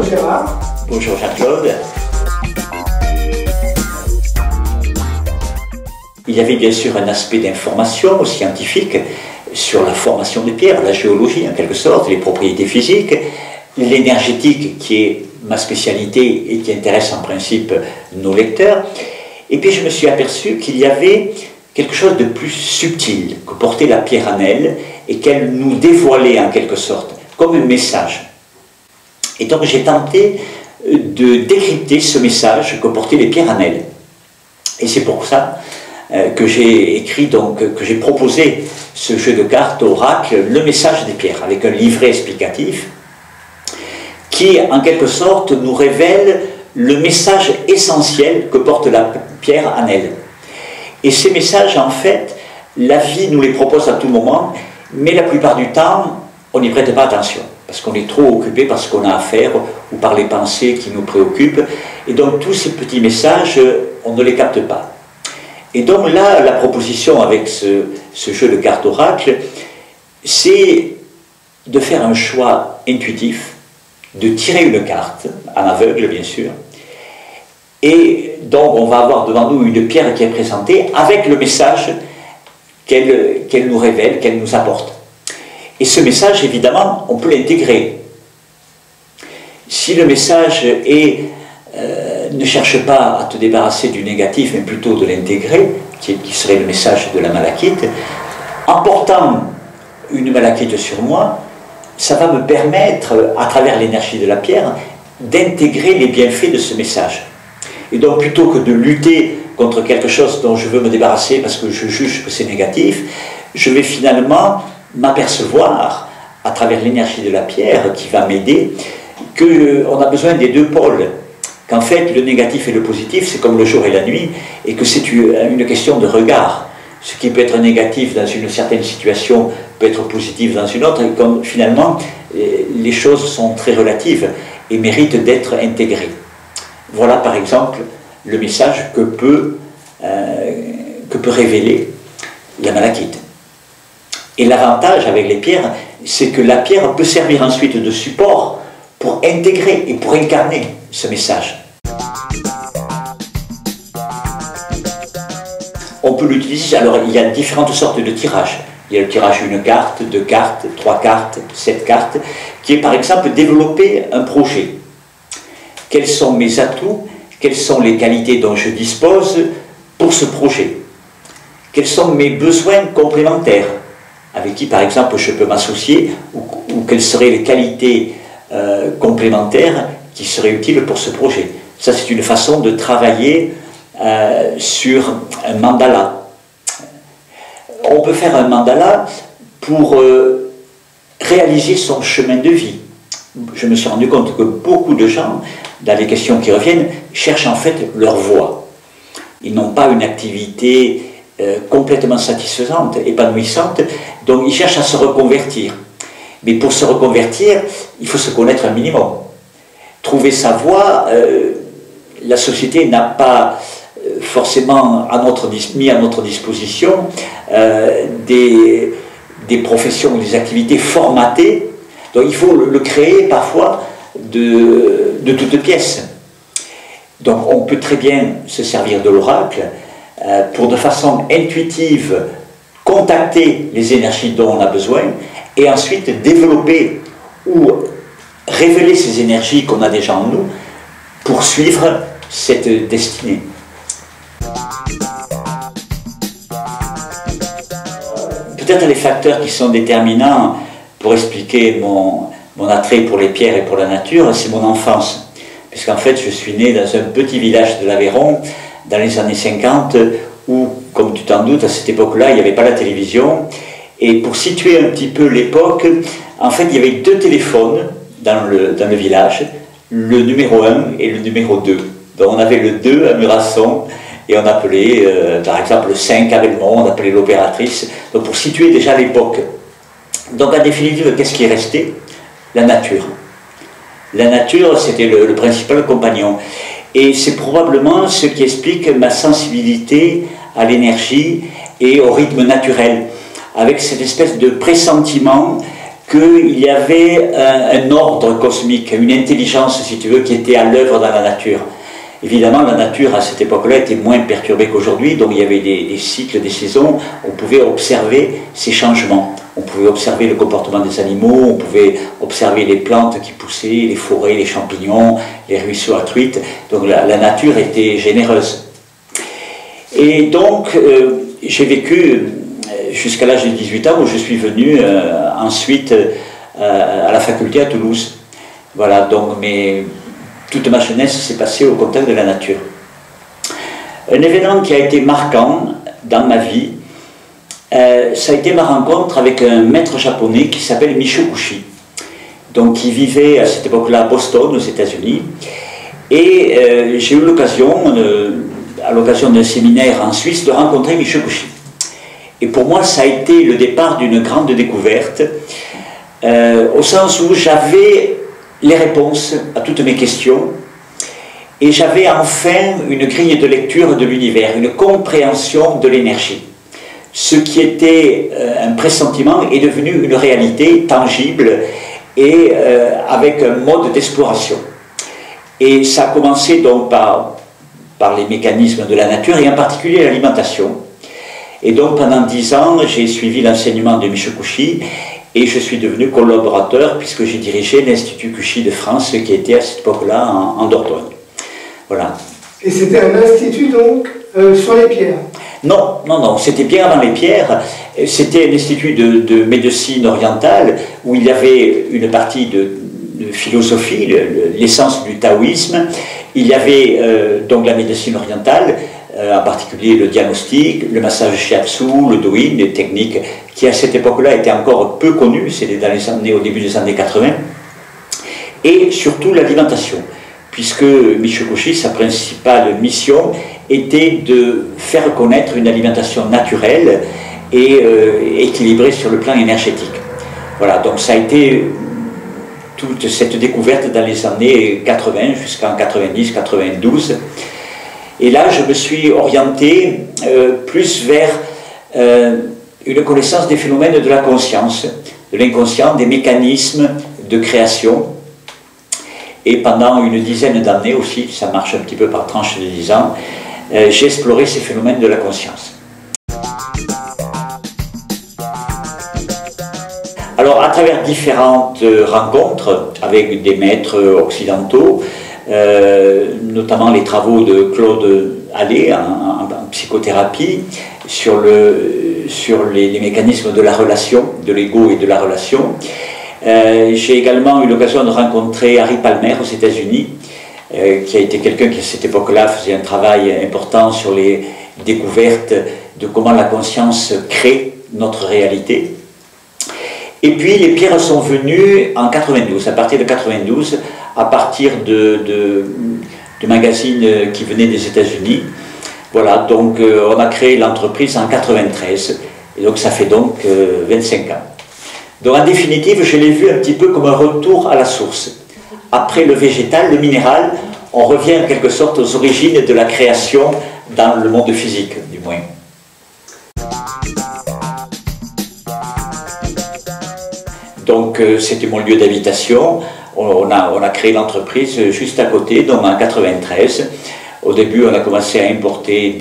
Gérard. Bonjour Jean-Claude. Il y avait bien sûr un aspect d'information scientifique sur la formation des pierres, la géologie en quelque sorte, les propriétés physiques, l'énergétique qui est ma spécialité et qui intéresse en principe nos lecteurs. Et puis je me suis aperçu qu'il y avait quelque chose de plus subtil que portait la pierre annelle et qu'elle nous dévoilait en quelque sorte, comme un message. Et donc j'ai tenté de décrypter ce message que portaient les pierres annelles. Et c'est pour ça que j'ai écrit, donc, que j'ai proposé ce jeu de cartes oracle, le message des pierres, avec un livret explicatif qui, en quelque sorte, nous révèle le message essentiel que porte la pierre annelle. Et ces messages, en fait, la vie nous les propose à tout moment, mais la plupart du temps, on n'y prête pas attention, parce qu'on est trop occupé par ce qu'on a à faire, ou par les pensées qui nous préoccupent, et donc tous ces petits messages, on ne les capte pas. Et donc là, la proposition avec ce jeu de cartes oracle, c'est de faire un choix intuitif, de tirer une carte, en aveugle bien sûr, et donc on va avoir devant nous une pierre qui est présentée avec le message qu'elle nous révèle, qu'elle nous apporte. Et ce message, évidemment, on peut l'intégrer. Si le message est ne cherche pas à te débarrasser du négatif, mais plutôt de l'intégrer, qui serait le message de la malachite, en portant une malachite sur moi, ça va me permettre, à travers l'énergie de la pierre, d'intégrer les bienfaits de ce message. Et donc, plutôt que de lutter contre quelque chose dont je veux me débarrasser parce que je juge que c'est négatif, je vais finalement m'apercevoir, à travers l'énergie de la pierre qui va m'aider, qu'on a besoin des deux pôles. Qu'en fait, le négatif et le positif, c'est comme le jour et la nuit, et que c'est une question de regard. Ce qui peut être négatif dans une certaine situation peut être positif dans une autre, et comme finalement, les choses sont très relatives et méritent d'être intégrées. Voilà par exemple le message que peut révéler la malachite. Et l'avantage avec les pierres, c'est que la pierre peut servir ensuite de support pour intégrer et pour incarner ce message. On peut l'utiliser, alors il y a différentes sortes de tirages. Il y a le tirage une carte, 2 cartes, 3 cartes, 7 cartes, qui est par exemple développer un projet. Quels sont mes atouts, quelles sont les qualités dont je dispose pour ce projet? Quels sont mes besoins complémentaires? Avec qui par exemple je peux m'associer, ou quelles seraient les qualités complémentaires qui seraient utiles pour ce projet. Ça, c'est une façon de travailler sur un mandala. On peut faire un mandala pour réaliser son chemin de vie. Je me suis rendu compte que beaucoup de gens, dans les questions qui reviennent, cherchent en fait leur voie. Ils n'ont pas une activité complètement satisfaisante, épanouissante, donc ils cherchent à se reconvertir. Mais pour se reconvertir, il faut se connaître un minimum. Trouver sa voie, la société n'a pas forcément mis à notre disposition des professions ou des activités formatées. Donc il faut le créer parfois de toutes pièces. Donc on peut très bien se servir de l'oracle pour de façon intuitive contacter les énergies dont on a besoin et ensuite développer ou révéler ces énergies qu'on a déjà en nous pour suivre cette destinée. Peut-être les facteurs qui sont déterminants pour expliquer mon attrait pour les pierres et pour la nature, c'est mon enfance. Puisqu'en fait, je suis né dans un petit village de l'Aveyron dans les années 50 où, comme tu t'en doutes, à cette époque-là, il n'y avait pas la télévision. Et pour situer un petit peu l'époque, en fait, il y avait 2 téléphones dans le village, le numéro 1 et le numéro 2. Donc on avait le 2 à Murasson et on appelait, par exemple, le 5 à Belmont, on appelait l'opératrice. Donc pour situer déjà l'époque. Donc en définitive, qu'est-ce qui est resté? La nature. La nature, c'était le principal compagnon. Et c'est probablement ce qui explique ma sensibilité à l'énergie et au rythme naturel, avec cette espèce de pressentiment qu'il y avait un ordre cosmique, une intelligence, si tu veux, qui était à l'œuvre dans la nature. Évidemment, la nature, à cette époque-là, était moins perturbée qu'aujourd'hui, donc il y avait des cycles, des saisons, on pouvait observer ces changements. On pouvait observer le comportement des animaux, on pouvait observer les plantes qui poussaient, les forêts, les champignons, les ruisseaux à truites. Donc la nature était généreuse. Et donc, j'ai vécu jusqu'à l'âge de 18 ans, où je suis venu ensuite à la faculté à Toulouse. Voilà, donc toute ma jeunesse s'est passée au contact de la nature. Un événement qui a été marquant dans ma vie, ça a été ma rencontre avec un maître japonais qui s'appelle Michio Kushi, donc qui vivait à cette époque-là à Boston, aux États-Unis. Et j'ai eu l'occasion, à l'occasion d'un séminaire en Suisse, de rencontrer Michio Kushi. Et pour moi, ça a été le départ d'une grande découverte, au sens où j'avais les réponses à toutes mes questions, et j'avais enfin une grille de lecture de l'univers, une compréhension de l'énergie. Ce qui était un pressentiment est devenu une réalité tangible et avec un mode d'exploration. Et ça a commencé donc par les mécanismes de la nature et en particulier l'alimentation. Et donc pendant 10 ans, j'ai suivi l'enseignement de Michio Kushi et je suis devenu collaborateur puisque j'ai dirigé l'Institut Kushi de France qui était à cette époque-là en Dordogne. Voilà. Et c'était un institut donc sur les pierres? Non, non, non, c'était bien avant les pierres. C'était un institut de médecine orientale où il y avait une partie de philosophie, l'essence du taoïsme. Il y avait donc la médecine orientale, en particulier le diagnostic, le massage shiatsu, le doin, des techniques qui à cette époque-là étaient encore peu connues, c'était au début des années 80, et surtout l'alimentation, puisque Michio Kushi, sa principale mission était de faire connaître une alimentation naturelle et équilibrée sur le plan énergétique. Voilà, donc ça a été toute cette découverte dans les années 80 jusqu'en 90-92. Et là, je me suis orienté plus vers une connaissance des phénomènes de la conscience, de l'inconscient, des mécanismes de création. Et pendant une dizaine d'années aussi, ça marche un petit peu par tranche de 10 ans, j'ai exploré ces phénomènes de la conscience. Alors, à travers différentes rencontres avec des maîtres occidentaux, notamment les travaux de Claude Allais en psychothérapie sur les mécanismes de la relation, de l'ego et de la relation. J'ai également eu l'occasion de rencontrer Harry Palmer aux États-Unis, qui a été quelqu'un qui à cette époque-là faisait un travail important sur les découvertes de comment la conscience crée notre réalité. Et puis les pierres sont venues en 92, à partir de 92, à partir de magazines qui venaient des États-Unis. Voilà, donc on a créé l'entreprise en 93, et donc ça fait donc 25 ans. Donc en définitive, je l'ai vu un petit peu comme un retour à la source. Après le végétal, le minéral, on revient en quelque sorte aux origines de la création dans le monde physique, du moins. Donc c'était mon lieu d'habitation. On a créé l'entreprise juste à côté, donc en 93. Au début, on a commencé à importer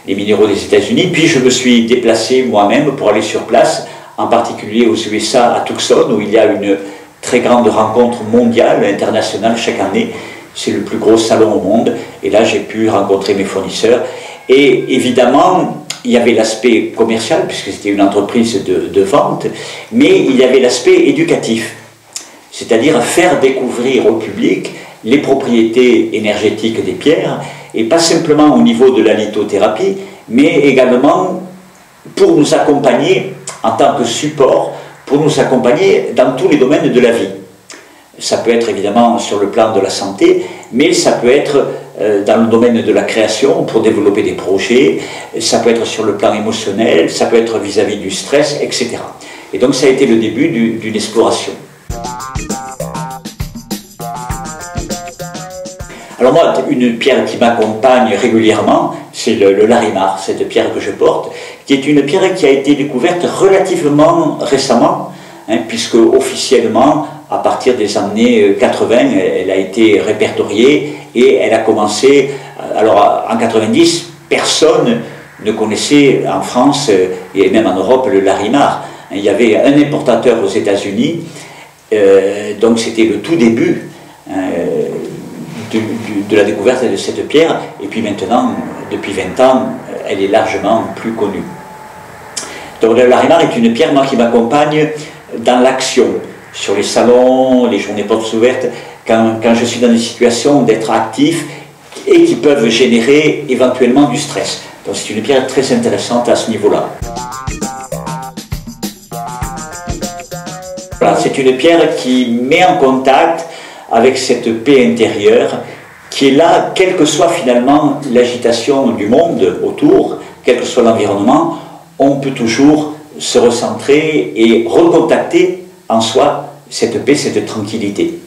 des minéraux des États-Unis, puis je me suis déplacé moi-même pour aller sur place, en particulier aux USA, à Tucson, où il y a une très grande rencontre mondiale, internationale chaque année. C'est le plus gros salon au monde, et là j'ai pu rencontrer mes fournisseurs. Et évidemment, il y avait l'aspect commercial, puisque c'était une entreprise de vente, mais il y avait l'aspect éducatif, c'est-à-dire faire découvrir au public les propriétés énergétiques des pierres, et pas simplement au niveau de la lithothérapie, mais également pour nous accompagner en tant que support, pour nous accompagner dans tous les domaines de la vie. Ça peut être évidemment sur le plan de la santé, mais ça peut être dans le domaine de la création pour développer des projets, ça peut être sur le plan émotionnel, ça peut être vis-à-vis du stress, etc. Et donc ça a été le début d'une exploration. Alors moi, une pierre qui m'accompagne régulièrement, c'est le larimar, cette pierre que je porte, qui est une pierre qui a été découverte relativement récemment, puisque officiellement, à partir des années 80, elle a été répertoriée et elle a commencé, alors en 90, personne ne connaissait en France et même en Europe le larimar. Il y avait un importateur aux États-Unis, donc c'était le tout début de la découverte de cette pierre, et puis maintenant, depuis 20 ans, elle est largement plus connue. Donc le larimar est une pierre, moi, qui m'accompagne dans l'action, sur les salons, les journées portes ouvertes, quand je suis dans des situations d'être actif et qui peuvent générer éventuellement du stress. Donc c'est une pierre très intéressante à ce niveau-là. Voilà, c'est une pierre qui met en contact avec cette paix intérieure qui est là, quelle que soit finalement l'agitation du monde autour, quel que soit l'environnement, on peut toujours se recentrer et recontacter en soi cette paix, cette tranquillité.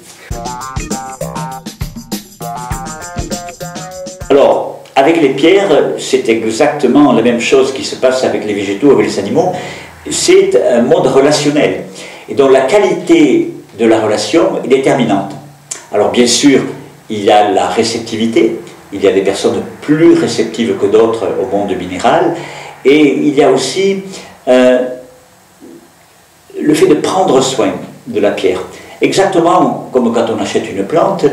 Alors, avec les pierres, c'est exactement la même chose qui se passe avec les végétaux, avec les animaux. C'est un mode relationnel. Et donc la qualité de la relation est déterminante. Alors bien sûr, il y a la réceptivité, il y a des personnes plus réceptives que d'autres au monde minéral, et il y a aussi le fait de prendre soin de la pierre. Exactement comme quand on achète une plante,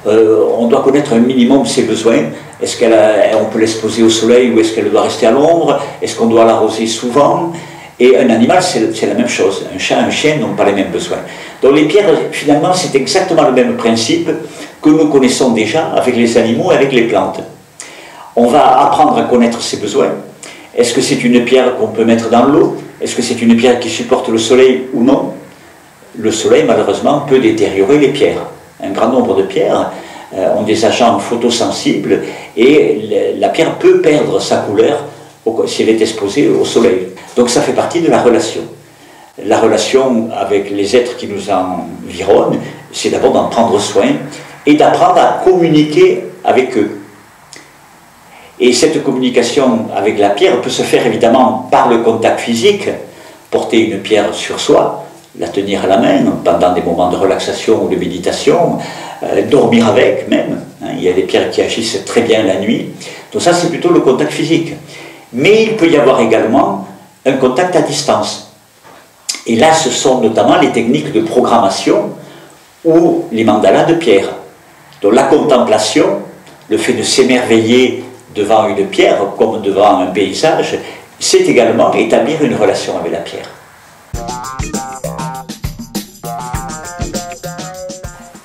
on doit connaître un minimum ses besoins. Est-ce qu'on peut l'exposer au soleil ou est-ce qu'elle doit rester à l'ombre? Est-ce qu'on doit l'arroser souvent? Et un animal, c'est la même chose. Un chat, un chien n'ont pas les mêmes besoins. Donc les pierres, finalement, c'est exactement le même principe que nous connaissons déjà avec les animaux et avec les plantes. On va apprendre à connaître ses besoins. Est-ce que c'est une pierre qu'on peut mettre dans l'eau? Est-ce que c'est une pierre qui supporte le soleil ou non? Le soleil, malheureusement, peut détériorer les pierres. Un grand nombre de pierres ont des agents photosensibles et la pierre peut perdre sa couleur si elle est exposée au soleil. Donc ça fait partie de la relation. La relation avec les êtres qui nous environnent, c'est d'abord d'en prendre soin et d'apprendre à communiquer avec eux. Et cette communication avec la pierre peut se faire évidemment par le contact physique, porter une pierre sur soi, la tenir à la main pendant des moments de relaxation ou de méditation, dormir avec même. Il y a des pierres qui agissent très bien la nuit. Donc ça, c'est plutôt le contact physique. Mais il peut y avoir également un contact à distance. Et là, ce sont notamment les techniques de programmation ou les mandalas de pierre. Donc la contemplation, le fait de s'émerveiller devant une pierre comme devant un paysage, c'est également établir une relation avec la pierre.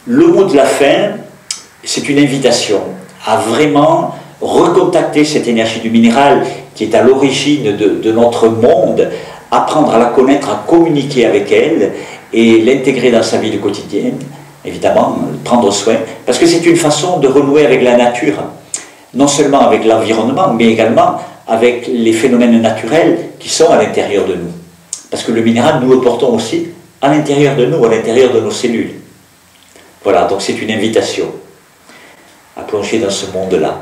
Le mot de la fin, c'est une invitation à vraiment recontacter cette énergie du minéral qui est à l'origine de notre monde, apprendre à la connaître, à communiquer avec elle et l'intégrer dans sa vie du quotidien, évidemment, prendre soin, parce que c'est une façon de renouer avec la nature, non seulement avec l'environnement, mais également avec les phénomènes naturels qui sont à l'intérieur de nous. Parce que le minéral, nous le portons aussi à l'intérieur de nous, à l'intérieur de nos cellules. Voilà, donc c'est une invitation à plonger dans ce monde-là.